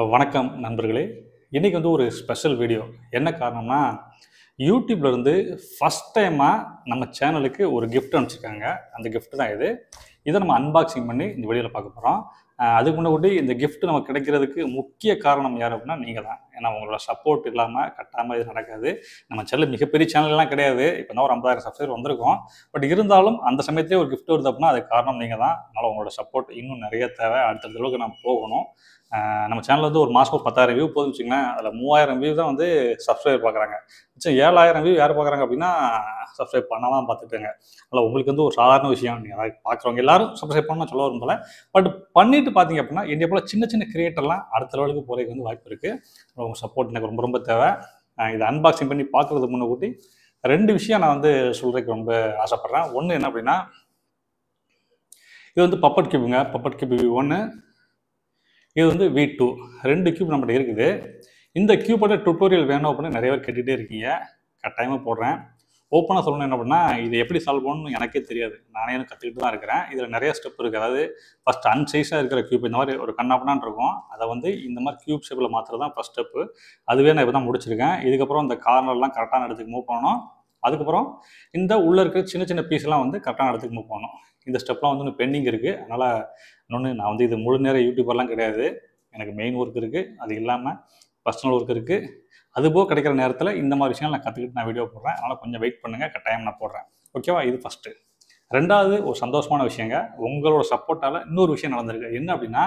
வணக்கம் நண்பர்களே. இன்னைக்கு வந்து ஒரு ஸ்பெஷல் வீடியோ. என்ன காரணம்னா, யூடியூப்ல இருந்து ஃபர்ஸ்ட் டைமா நம்ம சேனலுக்கு ஒரு கிஃப்ட் அனுப்பிச்சிருக்காங்க. அந்த கிஃப்ட் தான் இது. இதை நம்ம அன்பாக்சிங் பண்ணி இந்த வீடியோல பார்க்க போறோம். அதுக்கு முன்னாடி இந்த கிஃப்ட் நமக்கு கிடைக்கிறதுக்கு முக்கிய காரணம் யார் அப்படின்னா நீங்க தான். ஏன்னா உங்களோட சப்போர்ட் இல்லாம கட்டாயமா இது நடக்காது. நம்ம சேனல் மிகப்பெரிய சேனல்லாம் கிடையாது. இப்போ தான் ஒரு 50,000 சப்ஸ்கிரைபர் வந்திருக்கோம். பட் இருந்தாலும் அந்த சமயத்திலே ஒரு கிஃப்ட் வருது அப்படின்னா அதுக்கு காரணம் நீங்க தான். அதனால உங்களோட சப்போர்ட் இன்னும் நிறைய தேவை. அடுத்த அளவுக்கு நம்ம போகணும். நம்ம சேனல் வந்து ஒரு மாதம் ஒரு 10,000 வியூ போதும்னு வச்சுங்களேன். அதில் 3,000 வியூ தான் வந்து சப்ஸ்கிரைபர் பார்க்குறாங்க. மிச்சம் 7,000 வியூ யார் பார்க்குறாங்க அப்படின்னா சப்ஸ்கிரைப் பண்ணாமல் பார்த்துட்டுங்க. அதில் உங்களுக்கு வந்து ஒரு சாதாரண விஷயம். நீங்கள் பார்க்குறவங்க எல்லாரும் சப்ஸ்கிரைப் பண்ணணும் சொல்ல வரும் போல. பட் பண்ணிட்டு பார்த்தீங்க அப்படின்னா என்னை போல சின்ன சின்ன கிரியேட்டர்லாம் அடுத்த லெவலுக்கு போகிறதுக்கு வந்து வாய்ப்பு இருக்குது. உங்கள் சப்போர்ட் எனக்கு ரொம்ப ரொம்ப தேவை. இதை அன்பாக்சிங் பண்ணி பார்க்குறதுக்கு முன்னாடி 2 விஷயம் நான் வந்து சொல்கிறதுக்கு ரொம்ப ஆசைப்பட்றேன். ஒன்று என்ன அப்படின்னா, இது வந்து பப்பட் கியூபுங்க. பப்பட் கியூப் V1, இது வந்து V2. 2 கியூப் நம்மகிட்ட இருக்குது. இந்த கியூபோட டுட்டோரியல் வேணும் அப்படின்னு நிறைய பேர் கேட்டுகிட்டே இருக்கீங்க. கட்டாயமாக போடுறேன். ஓப்பனாக சொல்லணும் என்ன அப்படின்னா, இது எப்படி சால்வ் பண்ணணும்னு எனக்கே தெரியாது. நானே கற்றுக்கிட்டு தான் இருக்கிறேன். இதில் நிறைய ஸ்டெப் இருக்குது. அதாவது ஃபஸ்ட் அன்சைஸாக இருக்கிற கியூப் இந்த மாதிரி ஒரு கண்ணாப்பண்ணான்னு இருக்கும். அதை வந்து இந்த மாதிரி கியூப் ஷேப்பில் மாற்றுறது தான் ஃபஸ்ட் ஸ்டெப்பு. அதுவே நான் இப்போ தான் முடிச்சிருக்கேன். இதுக்கப்புறம் இந்த கார்னர்லாம் கரெக்டான இடத்துக்கு மூவ் பண்ணணும். அதுக்கப்புறம் இந்த உள்ளே இருக்கிற சின்ன சின்ன பீஸ்லாம் வந்து கரெக்டான இடத்துக்கு மூவ் பண்ணணும். இந்த ஸ்டெப்லாம் வந்து பெண்டிங் இருக்குது. அதனால் இன்னொன்று, நான் வந்து இது முழு நேர யூடியூபர்லாம் கிடையாது. எனக்கு மெயின் ஒர்க் இருக்குது. அது இல்லாமல் பர்சனல் ஒர்க் இருக்குது. அதுபோக கிடைக்கிற நேரத்தில் இந்த மாதிரி விஷயங்கள் நான் கற்றுக்கிட்டு நான் வீடியோ போடுறேன். அதனால் கொஞ்சம் வெயிட் பண்ணுங்கள். கட்டாயம் நான் போடுறேன். ஓகேவா? இது ஃபஸ்ட்டு. 2வது ஒரு சந்தோஷமான விஷயங்க. உங்களோட சப்போர்ட்டால் இன்னொரு விஷயம் நடந்திருக்கு. என்ன அப்படின்னா,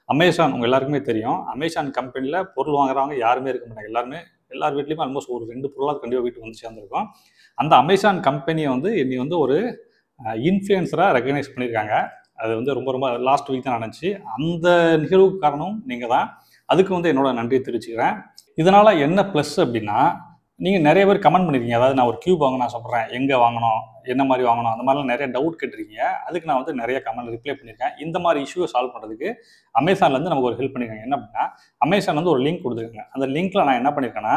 அமேசான் உங்கள் எல்லாருக்குமே தெரியும். அமேசான் கம்பெனியில் பொருள் வாங்குறவங்க யாருமே இருக்க மாட்டாங்க. எல்லார் வீட்லேயுமே ஆல்மோஸ்ட் ஒரு 2 பொருளாக கண்டிப்பாக வீட்டுக்கு வந்து சேர்ந்துருக்கும். அந்த அமேசான் கம்பெனியை வந்து என்னை வந்து ஒரு இன்ஃப்ளூயன்சராக ரெகக்னைஸ் பண்ணியிருக்காங்க. அது வந்து ரொம்ப ரொம்ப லாஸ்ட் வீக் தான் நடந்துச்சு. அந்த நிகழ்வுக்கு காரணம் நீங்கள் தான். அதுக்கு வந்து என்னோட நன்றியை தெரிவிச்சுக்கிறேன். இதனால் என்ன ப்ளஸ் அப்படின்னா, நீங்கள் நிறைய பேர் கமெண்ட் பண்ணியிருக்கீங்க. அதாவது நான் ஒரு கியூப் வாங்க நான் சொல்கிறேன், எங்கே வாங்கணும், என்ன மாதிரி வாங்கணும், அந்த மாதிரிலாம் நிறைய டவுட் கேட்டிருக்கீங்க. அதுக்கு நான் வந்து நிறைய கமெண்ட் ரிப்ளை பண்ணியிருக்கேன். இந்த மாதிரி இஷ்யூவை சால்வ் பண்ணுறதுக்கு அமேசான்லேருந்து நமக்கு ஒரு ஹெல்ப் பண்ணியிருக்காங்க. என்ன அப்படின்னா, அமேசான் வந்து ஒரு லிங்க் கொடுத்துருக்காங்க. அந்த லிங்க்கில் நான் என்ன பண்ணியிருக்கேன்னா,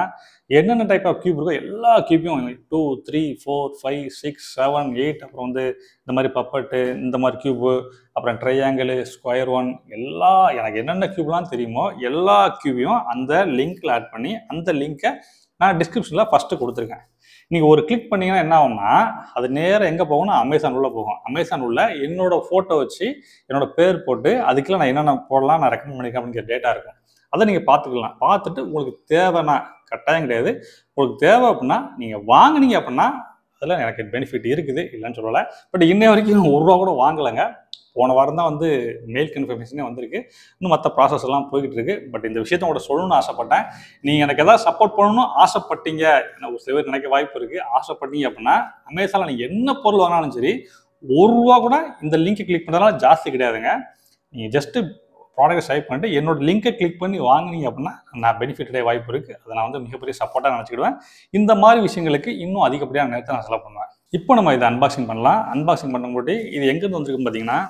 என்னென்ன டைப் ஆஃப் கியூப் இருக்கோ எல்லா கியூப்பையும் 2, 3, 4, 5, 6, 7, 8 அப்புறம் வந்து இந்த மாதிரி பப்பட்டு, இந்த மாதிரி கியூபு, அப்புறம் ட்ரையாங்கிள், ஸ்கொயர் ஒன், எல்லா எனக்கு என்னென்ன கியூப்லாம் தெரியுமோ எல்லா கியூபையும் அந்த லிங்க்கில் ஆட் பண்ணி அந்த லிங்க்கை நான் டிஸ்கிரிப்ஷனில் ஃபஸ்ட்டு கொடுத்துருக்கேன். நீங்கள் ஒரு கிளிக் பண்ணிங்கன்னா என்ன ஆகும்னா, அது நேராக எங்கே போகும்னா அமேசான் உள்ளே போகும். அமேசான் உள்ள என்னோட ஃபோட்டோ வச்சு என்னோட பேர் போட்டு அதுக்குள்ள நான் என்னென்ன போடலாம், நான் ரெக்கமெண்ட் பண்ணியிருக்கேன் அப்படிங்கிற டேட்டா இருக்கும். அதை நீங்கள் பார்த்துக்கலாம். பார்த்துட்டு உங்களுக்கு தேவைன்னா, கட்டாயம் கிடையாது, உங்களுக்கு தேவை அப்படின்னா நீங்கள் வாங்கினீங்க அப்படின்னா அதில் எனக்கு பெனிஃபிட் இருக்குது, இல்லைன்னு சொல்லலை. பட் இன்னை வரைக்கும் ₹1 கூட வாங்கலைங்க. போன வாரம் தான் வந்து மெயில் கன்ஃபர்மேஷனே வந்திருக்கு. இன்னும் மற்ற ப்ராசஸ் எல்லாம் போய்கிட்டு இருக்கு. பட் இந்த விஷயத்த உங்கள்கிட்ட சொல்லணும்னு ஆசைப்பட்டேன். நீங்கள் எனக்கு எதாவது சப்போர்ட் பண்ணணும்னு ஆசைப்பட்டீங்க, ஒரு சில பேர் நினைக்க வாய்ப்பு இருக்குது, ஆசைப்பட்டீங்க அப்படின்னா அமேசானில் நீங்கள் என்ன பொருள் வாங்கினாலும் சரி, ₹1 கூட இந்த லிங்கை கிளிக் பண்ணுறதுனால ஜாஸ்தி கிடையாதுங்க. நீங்கள் ஜஸ்ட்டு ப்ராடக்ட்டை டைப் பண்ணிட்டு என்னோட லிங்கை கிளிக் பண்ணி வாங்கினீங்க அப்படின்னா நான் பெனிஃபிட் அடைய வாய்ப்பு இருக்குது. அதை நான் வந்து மிகப்பெரிய சப்போர்ட்டாக நினச்சிக்கிடுவேன். இந்த மாதிரி விஷயங்களுக்கு இன்னும் அதிகப்படியான நேரத்தை நான் செலவு பண்ணுவேன். இப்போ நம்ம இதை அன்பாக்சிங் பண்ணலாம். அன்பாக்சிங் பண்ணும்போது இது எங்கேருந்து வந்திருக்குன்னு பார்த்தீங்கன்னா,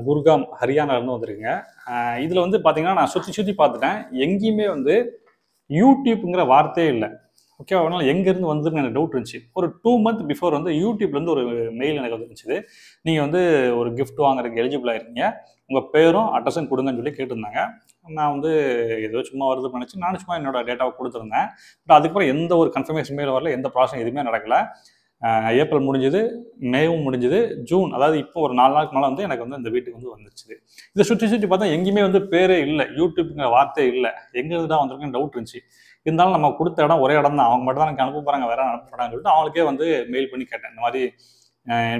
குர்காம், ஹரியானாலேருந்து வந்திருக்குங்க. இதில் வந்து பார்த்தீங்கன்னா நான் சுற்றி பார்த்துட்டேன். எங்கேயுமே வந்து யூடியூப்புங்கிற வார்த்தையே இல்லை. ஓகே, அதனால் எங்கேருந்து வந்ததுன்னு எனக்கு டவுட் இருந்துச்சு. ஒரு 2 மந்த் பிஃபோர் வந்து யூடியூப்லேருந்து ஒரு மெயில் எனக்கு வந்துருந்துச்சு. நீங்கள் வந்து ஒரு கிஃப்ட் வாங்குறதுக்கு எலிஜிபிளாக இருக்கீங்க, உங்கள் பேரும் அட்ரஸும் கொடுங்கன்னு சொல்லி கேட்டிருந்தாங்க. நான் வந்து ஏதோ சும்மா வருதுன்னு நினச்சி நானும் சும்மா என்னோட டேட்டாவை கொடுத்துருந்தேன். பட் அதுக்கப்புறம் எந்த ஒரு கன்ஃபர்மேஷன் மெயில் வரல, எந்த ப்ராசஸ் எதுவுமே நடக்கலை. ஏப்ரல் முடிஞ்சது, மேவும் முடிஞ்சது, ஜூன், அதாவது இப்போ ஒரு 4 நாளுக்கு மேலே வந்து எனக்கு வந்து இந்த வீட்டுக்கு வந்து வந்துருச்சு. இதை சுற்றி பார்த்தா எங்கேயுமே வந்து பேரே இல்லை, யூடியூப்புங்கிற வார்த்தையே இல்லை. எங்கேருந்து தான் வந்திருக்குன்னு டவுட் இருந்துச்சு. இருந்தாலும் நம்ம கொடுத்த இடம் ஒரே இடம் தான். அவங்க மட்டும் தான் எனக்கு அனுப்ப போகிறாங்க, வேற அனுப்ப போகிறாங்கன்னு சொல்லிட்டு அவங்களுக்கே வந்து மெயில் பண்ணி கேட்டேன். இந்த மாதிரி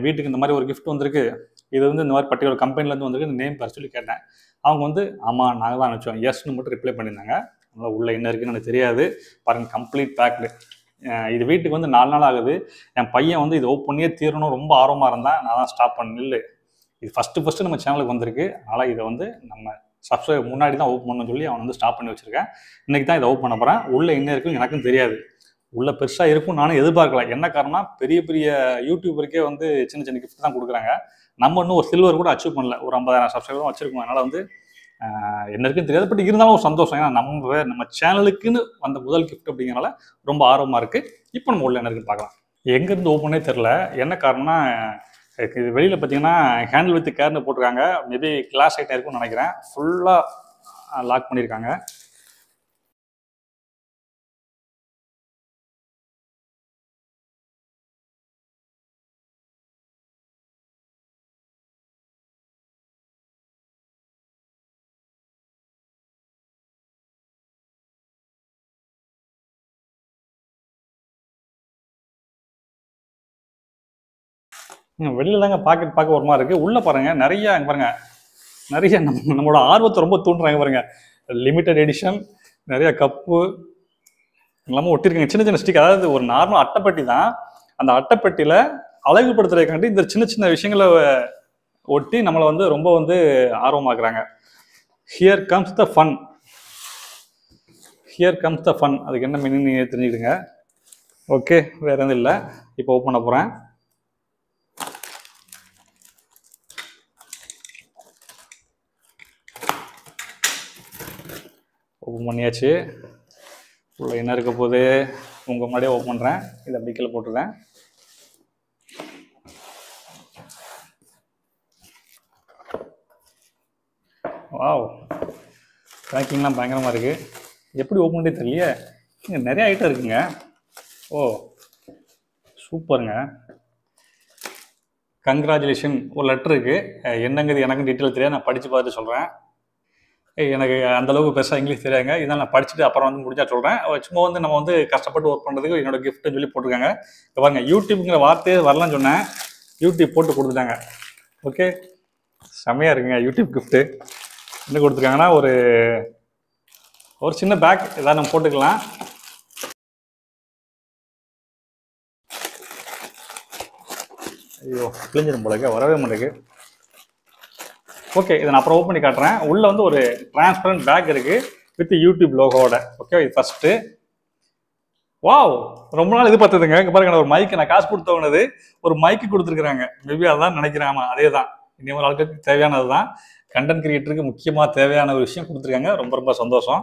வீட்டுக்கு இந்த மாதிரி ஒரு கிஃப்ட் வந்திருக்கு, இது வந்து இந்த மாதிரி பர்டிகுலர் கம்பெனிலேருந்து வந்திருக்கு, இந்த நேம் பேர் சொல்லி கேட்டேன். அவங்க வந்து ஆமாம் நாங்கள் தான் அனுப்பிச்சோம், எஸ்ன்னு மட்டும் ரிப்ளை பண்ணியிருந்தாங்க. அதனால் உள்ள என்ன இருக்குன்னு எனக்கு தெரியாது. பாருங்கள், கம்ப்ளீட் பேக்டு. இது வீட்டுக்கு வந்து 4 நாள் ஆகுது. என் பையன் வந்து இது ஓப்பன் பண்ணியே தீரணும் ரொம்ப ஆர்வமாக இருந்தான். நான் தான் ஸ்டாப் பண்ண இல்லை, இது ஃபஸ்ட்டு நம்ம சேனலுக்கு வந்திருக்கு, அதனால் இதை வந்து நம்ம சப்ஸ்கிரைப் முன்னாடி தான் ஓப்பன் பண்ணணும்னு சொல்லி அவன் வந்து ஸ்டாப் பண்ணி வச்சுருக்கேன். இன்றைக்கி தான் இதை ஓப்பன் பண்ண போகிறேன். உள்ளே என்ன இருக்குன்னு எனக்கும் தெரியாது. உள்ளே பெருசாக இருக்கும் நானும் எதிர்பார்க்கல. என்ன காரணம்னா, பெரிய பெரிய யூடியூபருக்கே வந்து சின்ன சின்ன கிஃப்ட் தான் கொடுக்குறாங்க. நம்ம இன்னும் ஒரு சில்வர் கூட அச்சீவ் பண்ணல. ஒரு 50,000 சப்ஸ்கிரைபர் தான் வச்சுருக்கோம். அதனால் வந்து என்ன இருக்குன்னு தெரியாது. பட் இருந்தாலும் ஒரு சந்தோஷம். ஏன்னா நம்ம சேனலுக்குன்னு வந்த முதல் கிஃப்ட் அப்படிங்கிறனால ரொம்ப ஆர்வமாக இருக்குது. இப்போ நம்ம உள்ள என்ன இருக்குன்னு பார்க்கலாம். எங்கேருந்து ஓப்பனே தெரில. என்ன காரணம்னா, இது வெளியில் பார்த்தீங்கன்னா ஹேண்டில் வித் கேர்னு போட்டிருக்காங்க. மேபி கிளாஸ் ஐட்டம் இருக்குன்னு நினைக்கிறேன். ஃபுல்லாக லாக் பண்ணியிருக்காங்க. வெளியில தாங்க பாக்கெட் பார்க்க ஒரு மாதிரி இருக்குது. உள்ளே பாருங்கள் நிறைய பாருங்கள் நிறைய நம்மளோட ஆர்வத்தை ரொம்ப தூண்டுறாங்க பாருங்கள். லிமிட்டட் எடிஷன் நிறைய கப்பு எல்லாமே ஒட்டியிருக்காங்க. சின்ன சின்ன ஸ்டிக், அதாவது ஒரு நார்மல் அட்டைப்பெட்டி தான். அந்த அட்டைப்பெட்டியில் அழகுபடுத்துறதுக்காண்டி இந்த சின்ன சின்ன விஷயங்களை ஒட்டி நம்மளை வந்து ரொம்ப வந்து ஆர்வமாக்குறாங்க. Here comes the fun, here comes the fun. அதுக்கு என்ன மீனிங் நீங்கள் தெரிஞ்சுக்கிடுங்க. ஓகே, வேறு எதுவும் இல்லை. இப்போ ஓப்பன் பண்ண போகிறேன். ஓப்பன் பண்ணியாச்சு. உள்ள என்ன இருக்க போது உங்கள் முன்னாடியே ஓப்பன் பண்ணுறேன். இதை அப்படி கீழே போட்டுருக்கேன். வாவ், பேக்கிங்லாம் பயங்கரமாக இருக்குது. எப்படி ஓப்பன் பண்ணே தெரியலையே. இங்கே நிறைய ஐட்டம் இருக்குங்க. ஓ சூப்பருங்க. கங்க்ராச்சுலேஷன் ஒரு லெட்டர் இருக்குது. என்னங்கிறது எனக்கு டீட்டெயில் தெரியாது, நான் படித்து பார்த்துட்டு சொல்கிறேன். எனக்கு அந்தளவுக்கு பெருசாக இங்கிலீஷ் தெரியாதுங்க. இதான் நான் படிச்சுட்டு அப்புறம் வந்து முடிஞ்சா சொல்கிறேன். சும்மா வந்து நம்ம வந்து கஷ்டப்பட்டு ஒர்க் பண்ணுறதுக்கு என்னோட கிஃப்ட்னு சொல்லி போட்டிருக்காங்க. இப்போ பாருங்க, யூடியூப்ங்கிற வார்த்தையே வரலான்னு சொன்னேன், யூடியூப் போட்டு கொடுத்துட்டாங்க. ஓகே, செம்மையாக இருக்குங்க. யூடியூப் கிஃப்ட்டு என்ன கொடுத்துருக்காங்கன்னா ஒரு சின்ன பேக் ஏதாவது நம்ம போட்டுக்கலாம். ஐயோ கிழிஞ்சிடும் போலக்கு, வரவே மாட்டேங்குது. ஓகே, இதை நான் அப்புறம் ஓப்பன் பண்ணி காட்டுறேன். உள்ளே வந்து ஒரு டிரான்ஸ்பரண்ட் பேக் இருக்குது வித் யூடியூப் லோகோட. ஓகே, இது ஃபஸ்ட்டு. வாவ், ரொம்ப நாள் இது பார்த்துதுங்க. இங்கே பாருங்க, ஒரு மைக்கு நான் காசு கொடுத்தவனது ஒரு மைக்கு கொடுத்துருக்குறாங்க. மேபி அதான் நினைக்கிறேன். ஆமாம், அதே தான். இன்னும் ஆட்களுக்கு தேவையானது தான். கண்டென்ட் கிரியேட்டருக்கு முக்கியமாக தேவையான ஒரு விஷயம் கொடுத்துருக்காங்க. ரொம்ப ரொம்ப சந்தோஷம்.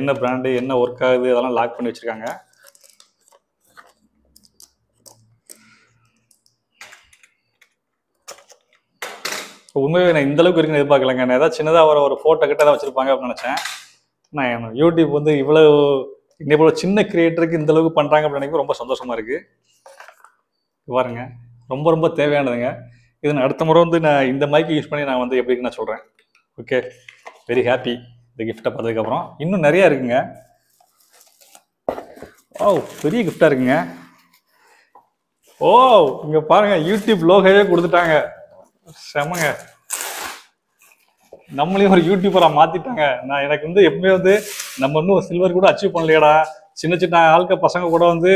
என்ன பிராண்டு, என்ன ஒர்க் ஆகுது, அதெல்லாம் லாக் பண்ணி வச்சுருக்காங்க. உண்மையாக நான் இந்தளவுக்கு இருக்குன்னு எதிர்பார்க்கலங்க. நான் ஏதாவது சின்னதாக ஒரு ஃபோட்டோ கிட்ட தான் வச்சுருப்பாங்க அப்படின்னு நினச்சேன். நான் யூடியூப் வந்து இவ்வளோ சின்ன கிரியேட்டருக்கு இந்தளவுக்கு பண்ணுறாங்க அப்படின்னு நினைக்கும் ரொம்ப சந்தோஷமாக இருக்குது. பாருங்க, ரொம்ப ரொம்ப தேவையானதுங்க. இது நான் அடுத்த முறை வந்து நான் இந்த மைக்கு யூஸ் பண்ணி நான் வந்து எப்படின்னு நான் சொல்கிறேன். ஓகே, வெரி ஹாப்பி இந்த கிஃப்ட்டை பார்த்ததுக்கப்புறம். இன்னும் நிறையா இருக்குங்க. ஓ பெரிய கிஃப்டாக இருக்குங்க. ஓ இங்கே பாருங்கள், யூடியூப் லோகோவே கொடுத்துட்டாங்க. செமங்க, நம்மளையும் ஒரு யூடியூபராக மாற்றிட்டாங்க. எனக்கு வந்து எப்பவுமே வந்து நம்ம இன்னும் சில்வர் கூட அச்சீவ் பண்ணலையடா. சின்ன சின்ன பசங்க கூட வந்து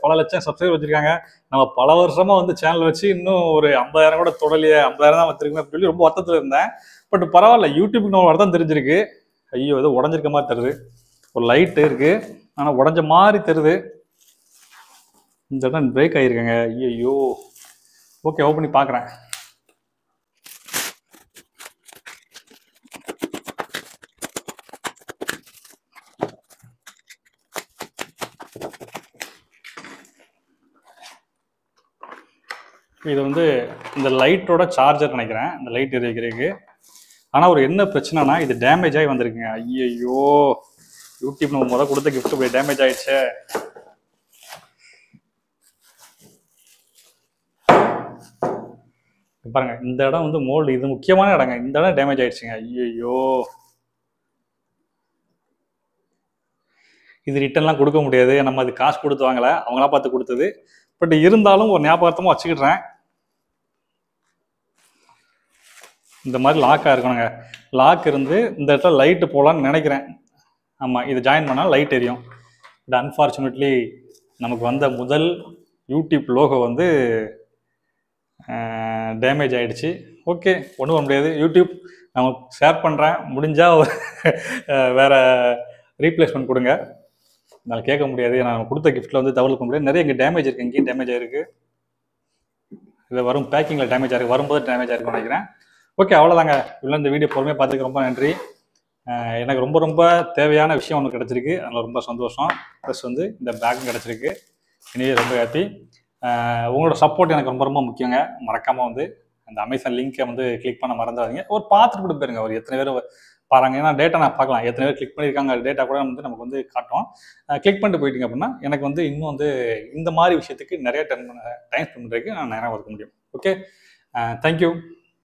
பல லட்சம் சப்ஸ்கிரைபர் வச்சுருக்காங்க. நம்ம பல வருஷமாக வந்து சேனல் வச்சு இன்னும் ஒரு 50,000 கூட தொடலையே, 50,000 தான் வச்சுருக்கேன் அப்படின்னு சொல்லி ரொம்ப வருத்தத்தில் இருந்தேன். பட் பரவாயில்ல, யூடியூப்க்கு நம்ம அர்த்தம் தெரிஞ்சிருக்கு. ஐயோ ஏதோ உடஞ்சிருக்க மாதிரி தருது. ஒரு லைட்டு இருக்குது, ஆனால் உடஞ்ச மாதிரி தருது. இந்த இடம் பிரேக் ஆகிருக்கேங்க. ஐயோ. ஓகே, ஓப்பன் பண்ணி பார்க்குறேன். இது வந்து இந்த லைட்டோட சார்ஜர் நினைக்கிறேன், இந்த லைட் எரிக்கிறதுக்கு. ஆனால் ஒரு என்ன பிரச்சனைனா இது டேமேஜ் ஆகி வந்திருக்குங்க. ஐயோ, யூடியூப் நம்ம முதல் கொடுத்த கிஃப்ட் போய் டேமேஜ் ஆயிடுச்சு. பாருங்க, இந்த இடம் வந்து மோல்டு, இது முக்கியமான இடங்க, இந்த இடம் டேமேஜ் ஆயிடுச்சுங்க. ஐயோ, இது ரிட்டர்ன்லாம் கொடுக்க முடியாது. நம்ம அது காசு கொடுத்து வாங்கல, அவங்களா பார்த்து கொடுத்தது. பட் இருந்தாலும் ஒரு ஞாபகார்த்தமாக வச்சுக்கிடுறேன். இந்த மாதிரி லாக்காக இருக்கணுங்க. லாக் இருந்து இந்த இடத்துல லைட்டு போகலான்னு நினைக்கிறேன். ஆமாம், இது ஜாயின் பண்ணால் லைட் எரியும். பட் அன்ஃபார்ச்சுனேட்லி நமக்கு வந்த முதல் யூடியூப் லோகோ வந்து டேமேஜ் ஆகிடுச்சு. ஓகே, ஒன்றும் பண்ண முடியாது. யூடியூப் நான் ஷேர் பண்ணுறேன், முடிஞ்சால் வேறு ரீப்ளேஸ்மெண்ட் கொடுங்க. என்னால் கேட்க முடியாது, நான் கொடுத்த கிஃப்ட்டில் வந்து தவறு பண்ண முடியாது. நிறைய இங்கே டேமேஜ் இருக்குது, இங்கேயும் டேமேஜ் ஆகிருக்கு. இதில் வரும் பேக்கிங்கில் டேமேஜ் ஆகிருக்கு, வரும்போது டேமேஜ் ஆகிருக்குன்னு நினைக்கிறேன். ஓகே, அவ்வளோதாங்க. இவ்வளோ இந்த வீடியோ பொறுமையாக பார்த்துக்கு ரொம்ப நன்றி. எனக்கு ரொம்ப ரொம்ப தேவையான விஷயம் ஒன்று கிடச்சிருக்கு, அதில் ரொம்ப சந்தோஷம். ப்ளஸ் வந்து இந்த பேக்கும் கிடச்சிருக்கு, இனியே ரொம்ப ஹாப்பி. உங்களோட சப்போர்ட் எனக்கு ரொம்ப ரொம்ப முக்கியங்க. மறக்காமல் வந்து அந்த அமேசான் லிங்கை வந்து கிளிக் பண்ண மறந்துடாதீங்க. ஒரு பார்த்துட்டு கூட போயிருங்க, ஒரு எத்தனை பேர் பாருங்க. ஏன்னா டேட்டா நான் பார்க்கலாம், எத்தனை பேர் கிளிக் பண்ணியிருக்காங்க, டேட்டா கூட வந்து நமக்கு வந்து காட்டும். கிளிக் பண்ணிட்டு போயிட்டீங்க அப்படின்னா எனக்கு வந்து இன்னும் வந்து இந்த மாதிரி விஷயத்துக்கு நிறைய டைம் ஸ்பெண்ட் பண்ணுறதுக்கு நான் நேரம் ஒதுக்க முடியும். Okay, thank you.